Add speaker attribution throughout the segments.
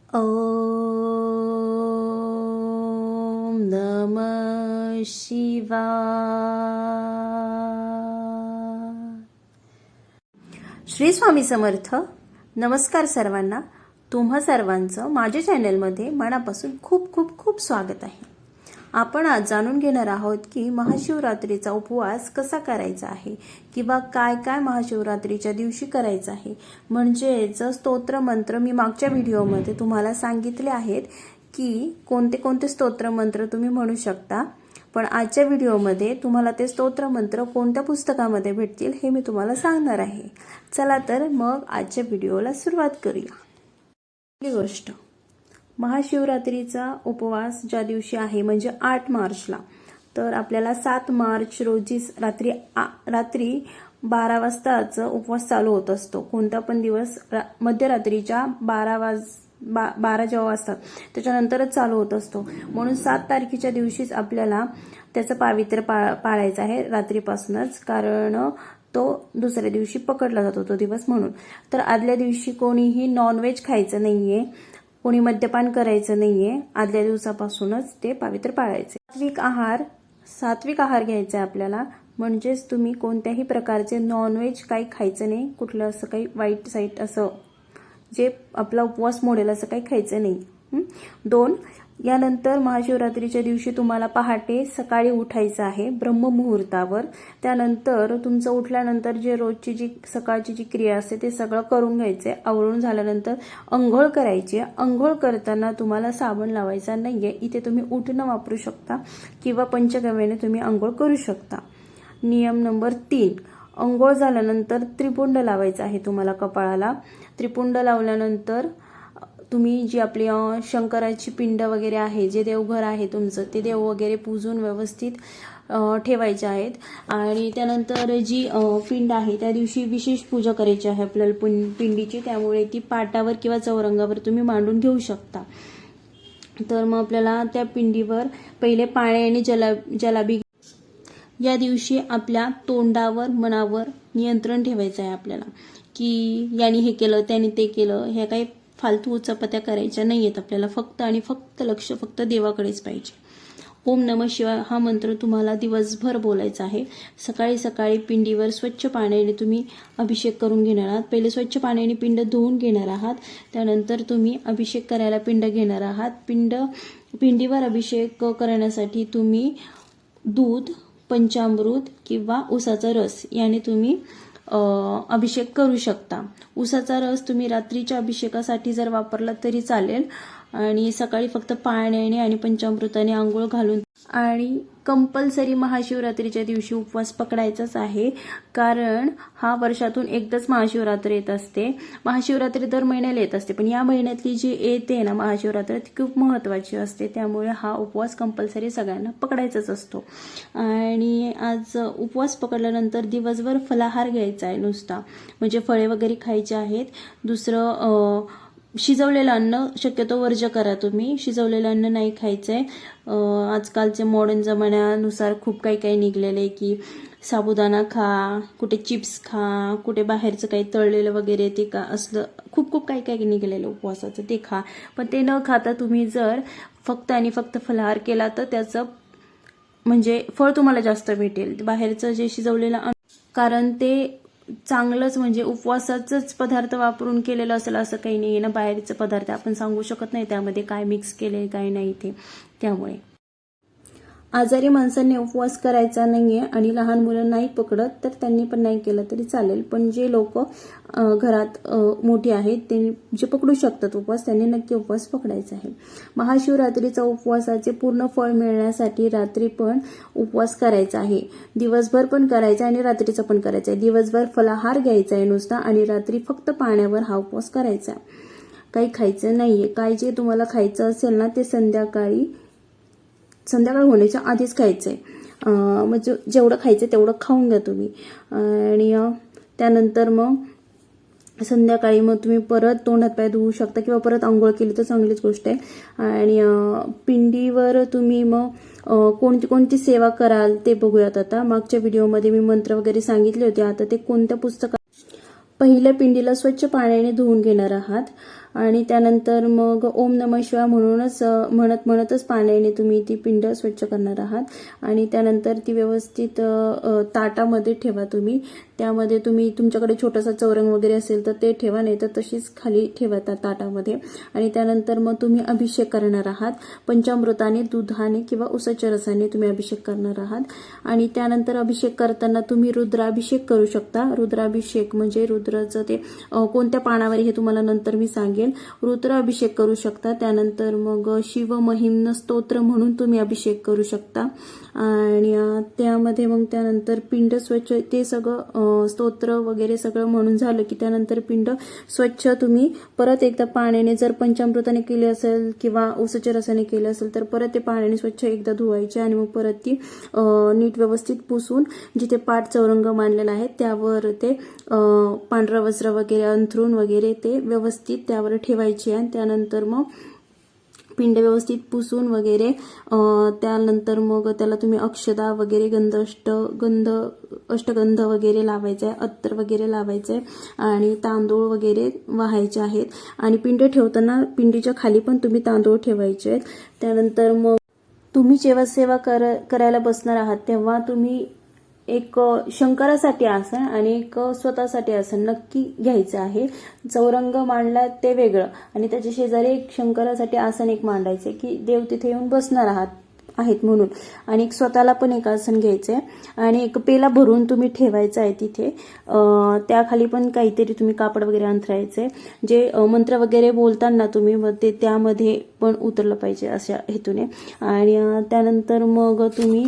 Speaker 1: ओम नमः शिवाय. श्री स्वामी समर्थ. नमस्कार सर्वांना. तुम्हा सर्वांचं माझ्या चॅनलमध्ये मनापासून खूप खूप खूप स्वागत आहे. आपण आज जाणून घेणार आहोत की महाशिवरात्रीचा उपवास कसा करायचा आहे किंवा काय काय महाशिवरात्रीच्या दिवशी करायचं आहे. म्हणजेच स्तोत्र मंत्र मी मागच्या व्हिडिओमध्ये तुम्हाला सांगितले आहेत की कोणते कोणते स्तोत्र मंत्र तुम्ही म्हणू शकता. पण आजच्या व्हिडिओमध्ये तुम्हाला ते स्तोत्र मंत्र कोणत्या पुस्तकामध्ये भेटतील हे मी तुम्हाला सांगणार आहे. चला तर मग आजच्या व्हिडिओला सुरुवात करूया. पहिली गोष्ट, महाशिवरात्रीचा उपवास ज्या दिवशी आहे म्हणजे 8 मार्चला, तर आपल्याला 7 मार्च रोजी रात्री 12 वाजताचा उपवास चालू होत असतो. कोणता पण दिवस मध्यरात्रीच्या 12 जेव्हा वाजतात त्याच्यानंतरच चालू होत असतो. म्हणून 7 तारखेच्या दिवशीच आपल्याला त्याचं पावित्र्य पाळायचं आहे रात्रीपासूनच, कारण तो दुसऱ्या दिवशी पकडला जातो तो दिवस म्हणून. तर आदल्या दिवशी कोणीही नॉनव्हेज खायचं नाहीये, कोणी मद्यपान करायचं नाहीये. आदल्या दिवसापासूनच ते पावित्र्य पाळायचे. सात्विक आहार घ्यायचा आपल्याला. म्हणजेच तुम्ही कोणत्याही प्रकारचे नॉनव्हेज काही खायचं नाही. कुठलं असं काही वाईट साईट असं जे आपला उपवास मोडेल असं काही खायचं नाही. 2, यानंतर महाशिवरात्रीच्या दिवशी तुम्हाला पहाटे सकाळी उठायचं आहे ब्रह्ममुहूर्तावर. त्यानंतर तुमचं उठल्यानंतर जे रोजची जी सकाळची जी क्रिया असते ते सगळं करून घ्यायचे. आवरून झाल्यानंतर अंघोळ करायची. अंघोळ करताना तुम्हाला साबण लावायचा नाहीये. इथे तुम्ही उटणं वापरू शकता किंवा पंचगव्याने तुम्ही अंघोळ करू शकता. नियम नंबर 3, अंघोळ झाल्यानंतर त्रिपुंड लावायचं आहे तुम्हाला कपाळाला. त्रिपुंड लावल्यानंतर तुम्ही जी आपली शंकराची पिंड वगैरे आहे, जे देवघर आहे तुमचं, ते देव वगैरे पूजून व्यवस्थित ठेवायचे आहेत. आणि त्यानंतर जी पिंड आहे त्या दिवशी विशेष पूजा करायची आहे आपल्याला पिंडीची. त्यामुळे ती पाटावर किंवा चौरंगावर तुम्ही मांडून घेऊ शकता. तर मग आपल्याला त्या पिंडीवर पहिले पाण्याने जलाबी. या दिवशी आपल्या तोंडावर मनावर नियंत्रण ठेवायचं आहे आपल्याला, की याने हे केलं त्याने ते केलं, ह्या काही फालतू उचापत्या करायच्या नाहीयेत आपल्याला. फक्त आणि फक्त लक्ष फक्त देवाकडेच पाहिजे. ओम नमः शिवाय हा मंत्र तुम्हाला दिवसभर बोलायचा आहे. सकाळी सकाळी पिंडीवर स्वच्छ पाण्याने तुम्ही अभिषेक करून घेणार आहात. पहिले स्वच्छ पाण्याने पिंड धुवून घेणार आहात. त्यानंतर तुम्ही अभिषेक करायला पिंड घेणार आहात. पिंडीवर अभिषेक करण्यासाठी तुम्ही दूध, पंचामृत किंवा उसाचा रस याने तुम्ही अभिषेक करू शकता. उसाचा रस तुम्ही रात्रीच्या अभिषेकासाठी जर वापरला तरी चालेल. आणि सकाळी फक्त पाण्याने आणि पंचामृताने आंघोळ घालून. आणि कंपल्सरी महाशिवरात्रीच्या दिवशी उपवास पकडायचाच आहे, कारण हा वर्षातून एकदाच महाशिवरात्री येत असते. महाशिवरात्री दर महिन्याला येत असते, पण या महिन्यातली जी येते ना महाशिवरात्री ती खूप महत्त्वाची असते. त्यामुळे हा उपवास कंपल्सरी सगळ्यांना पकडायचाच असतो. आणि आज उपवास पकडल्यानंतर दिवसभर फलाहार घ्यायचा आहे नुसता, म्हणजे फळे वगैरे खायचे आहेत. दुसरं, शिजवलेलं अन्न शक्यतो वर्ज्य करा तुम्ही. शिजवलेलं अन्न नाही खायचंय. आजकालचे मॉडर्न जमान्यानुसार खूप काही निघलेले की साबुदाणा खा, कुठे चिप्स खा, कुठे बाहेरचं काही तळलेलं वगैरे ते का असलं खूप काही निघलेलं उपवासाचं ते खा. पण ते न खाता तुम्ही जर फक्त आणि फक्त फलाहार केला तर त्याचं म्हणजे फळ तुम्हाला जास्त भेटेल. बाहेरचं जे शिजवलेलं अन्न, कारण ते चांगलंच म्हणजे उपवासाचंच पदार्थ वापरून केलेलं असेल असं काही नाही ना. बाहेरचे पदार्थ आपण सांगू शकत नाही त्यामध्ये काय मिक्स केले काय नाही ते. त्यामुळे आजारी माणसांनी उपवास करायचा नाहीये. आणि लहान मुलं नाही पकडत तर त्यांनी पण नाही केलं तरी चालेल. पण जे लोक घरात मोठी आहेत ते जे पकडू शकतात उपवास त्यांनी नक्की उपवास पकडायचा आहे. महाशिवरात्रीचा उपवासाचे पूर्ण फळ मिळण्यासाठी रात्री पण उपवास करायचा आहे. दिवसभर पण करायचा आणि रात्रीचा पण करायचा आहे. दिवसभर फलाहार घ्यायचा आहे नुसता आणि रात्री फक्त पाण्यावर हा उपवास करायचा आहे. काही खायचं नाहीये. काय जे तुम्हाला खायचं असेल ना ते संध्याकाळ होण्याच्या आधीच खायचंय. म्हणजे जेवढं खायचं तेवढं खाऊन घ्या तुम्ही. आणि त्यानंतर मग संध्याकाळी मग तुम्ही परत तोंड हातपाय धुवू शकता किंवा परत आंघोळ केली तर चांगलीच गोष्ट आहे. आणि पिंडीवर तुम्ही मग कोणती सेवा कराल ते बघूयात आता. मागच्या व्हिडिओमध्ये मी मंत्र वगैरे सांगितले होते. आता ते कोणत्या पुस्तकात. पहिल्या पिंडीला स्वच्छ पाण्याने धुवून घेणार आहात. आणि त्यानंतर मग ओम नमः शिवाय म्हणूनच म्हणतच पाण्याने तुम्ही ती पिंड स्वच्छ करणार आहात. आणि त्यानंतर ती व्यवस्थित ताटामध्ये ठेवा तुम्ही. त्यामध्ये तुम्ही तुमच्याकडे छोटासा चौरंग वगैरे असेल तर ते ठेवा, नाही तर तशीच खाली ठेवा त्या ताटामध्ये. आणि त्यानंतर मग तुम्ही अभिषेक करणार आहात. पंचामृताने, दुधाने किंवा उसाच्या रसाने तुम्ही अभिषेक करणार आहात. आणि त्यानंतर अभिषेक करताना तुम्ही रुद्राभिषेक करू शकता. रुद्राभिषेक म्हणजे रुद्राचं ते कोणत्या पानावर हे तुम्हाला नंतर मी सांगेन. रुद्राभिषेक करू शकता. त्यानंतर मग शिव महिम्न स्तोत्र म्हणून तुम्ही अभिषेक करू शकता. आणि त्यामध्ये मग त्यानंतर पिंड स्वच्छ, ते सगळं स्तोत्र वगैरे सगळं म्हणून झालं की त्यानंतर पिंड स्वच्छ तुम्ही परत एकदा पाण्याने, जर पंचामृताने केले असेल किंवा उसाच्या रसाने केले असेल तर परत ते पाण्याने स्वच्छ एकदा धुवायचे. आणि मग परत ती नीट व्यवस्थित पुसून जिथे पाट चौरंग मांडलेला आहे त्यावर ते पांढरं वस्त्र वगैरे अंथरून वगैरे ते व्यवस्थित त्यावर ठेवायचे. आणि त्यानंतर मग पिंड व्यवस्थित पुसून वगैरे त्यानंतर मग त्याला तुम्ही अक्षदा वगैरे अष्टगंध वगैरे लावायचा आहे, अत्तर वगैरे लावायचं आहे आणि तांदूळ वगैरे वाहायचे आहेत. आणि पिंड ठेवताना पिंडीच्या खाली पण तुम्ही तांदूळ ठेवायचे आहेत. त्यानंतर मग तुम्ही जेव्हा सेवा करायला बसणार आहात तेव्हा तुम्ही एक शंकरासाठी आसन आणि एक स्वतःसाठी आसन नक्की घ्यायचं आहे. चौरंग मांडला ते वेगळं आणि त्याच्या शेजारी एक शंकरासाठी आसन एक मांडायचे की देव तिथे येऊन बसणार आहेत म्हणून. आणि एक स्वतःला पण एक आसन घ्यायचंय आणि एक पेला भरून तुम्ही ठेवायचं आहे तिथे. त्याखाली पण काहीतरी तुम्ही कापड वगैरे अंथरायचंय. जे मंत्र वगैरे बोलताना तुम्ही मग ते त्यामध्ये पण उतरलं पाहिजे अशा हेतूने. आणि त्यानंतर मग तुम्ही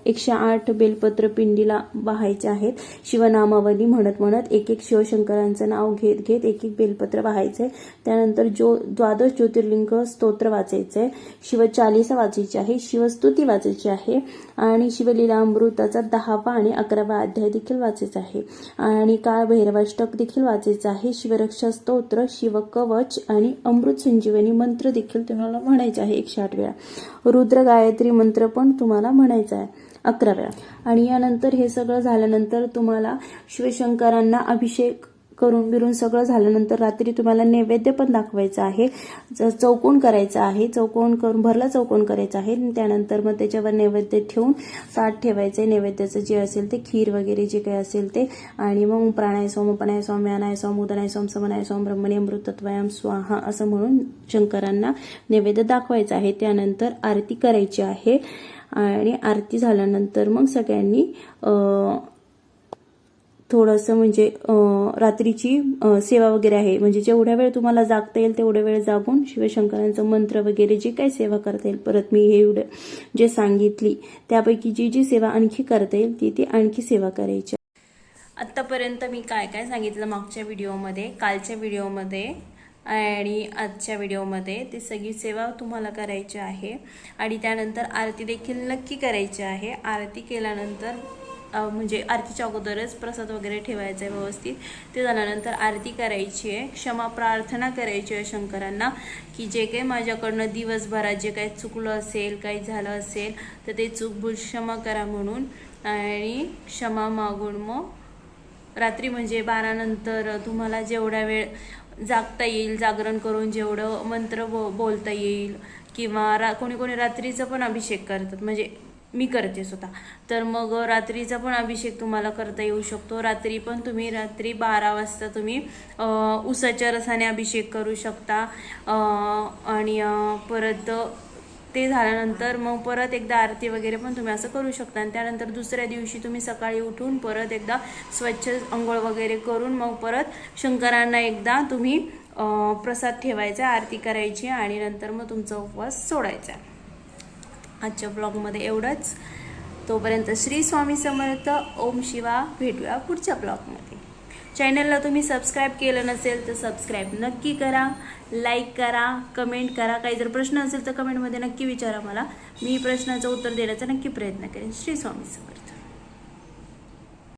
Speaker 1: 108 बेलपत्र पिंडीला वाहायचे आहेत. शिवनामावली म्हणत एक एक शिवशंकरांचं नाव घेत एक एक बेलपत्र वाहायचंय. त्यानंतर द्वादश ज्योतिर्लिंग स्तोत्र वाचायचंय, शिवचालीसा वाचायची आहे, शिवस्तुती वाचायची आहे आणि शिवलीलामृताचा 10वा आणि 11वा अध्याय देखील वाचायचा आहे. आणि काळभैरवाष्टक देखील वाचायचं आहे. शिवरक्षा स्तोत्र, शिवकवच आणि अमृत संजीवनी मंत्र देखील तुम्हाला म्हणायचे आहे 108 वेळा. रुद्र गायत्री मंत्र पण तुम्हाला म्हणायचा आहे 11 वेळा. आणि यानंतर हे सगळं झाल्यानंतर तुम्हाला शिवशंकरांना अभिषेक करून बिरून सगळं झाल्यानंतर रात्री तुम्हाला नैवेद्य पण दाखवायचा आहे. चौकोन करायचा आहे, चौकोन करून भरला चौकोन करायचा आहे. त्यानंतर मग त्याच्यावर नैवेद्य ठेवून ताट ठेवायचे. नैवेद्याचं जे असेल ते खीर वगैरे जे काही असेल ते. आणि मग प्राणाय सोम, अपनाय सोम, व्यानाय सोम, उदनाय सोम, समनाय सोम, ब्रह्मणे अमृतत्वयम स्वाहा असं म्हणून शंकरांना नैवेद्य दाखवायचा आहे. त्यानंतर आरती करायची आहे. आणि आरती झाल्यानंतर मग सगळ्यांनी थोडंसं म्हणजे रात्रीची सेवा वगैरे आहे, म्हणजे जेवढ्या वेळ तुम्हाला जागता येईल तेवढ्या वेळ जागून शिवशंकरांचं मंत्र वगैरे जे काही सेवा करता येईल, परत मी हे एवढं जे सांगितली त्यापैकी जी सेवा आणखी करता येईल ती आणखी सेवा करायची. आत्तापर्यंत मी काय काय सांगितलं मागच्या व्हिडिओमध्ये, कालच्या व्हिडिओमध्ये आणि आजच्या व्हिडिओमध्ये, ती सगळी सेवा तुम्हाला करायची आहे. आणि त्यानंतर आरती देखील नक्की करायची आहे. आरती केल्यानंतर म्हणजे आरतीच्या अगोदरच प्रसाद वगैरे ठेवायचा आहे व्यवस्थित. ते झाल्यानंतर आरती करायची आहे, क्षमा प्रार्थना करायची आहे शंकरांना की जे काही माझ्याकडनं दिवसभरात जे काही चुकलं असेल, काही झालं असेल तर ते चूकभूल क्षमा करा म्हणून. आणि क्षमा मागून मग रात्री म्हणजे 12 नंतर तुम्हाला जेवढा वेळ जागता येईल, जागरण करून जेवढं मंत्र बोलता येईल किंवा कोणी कोणी रात्रीचा पण अभिषेक करतात, म्हणजे मी करते स्वतः, तर मग रात्रीचा पण अभिषेक तुम्हाला करता येऊ शकतो. रात्री पण तुम्ही रात्री 12 वाजता तुम्ही उसाच्या रसाने अभिषेक करू शकता. आणि परत ते झाल्यानंतर मग परत एकदा आरती वगैरे पण तुम्ही असं करू शकता. आणि त्यानंतर दुसऱ्या दिवशी तुम्ही सकाळी उठून परत एकदा स्वच्छ अंघोळ वगैरे करून मग परत शंकरांना एकदा तुम्ही प्रसाद ठेवायचा, आरती करायची आणि नंतर मग तुमचा उपवास सोडायचा. आजच्या ब्लॉगमध्ये एवढंच. तोपर्यंत श्री स्वामी समर्थ. ओम शिवा. भेटूया पुढच्या ब्लॉगमध्ये. चॅनलला तुम्ही सबस्क्राईब केलं नसेल तर सबस्क्राईब नक्की करा, लाईक करा, कमेंट करा. काही जर प्रश्न असेल तर कमेंटमध्ये नक्की विचारा मला, मी प्रश्नाचं उत्तर देण्याचा नक्की प्रयत्न करेन. श्री स्वामी समर्थ.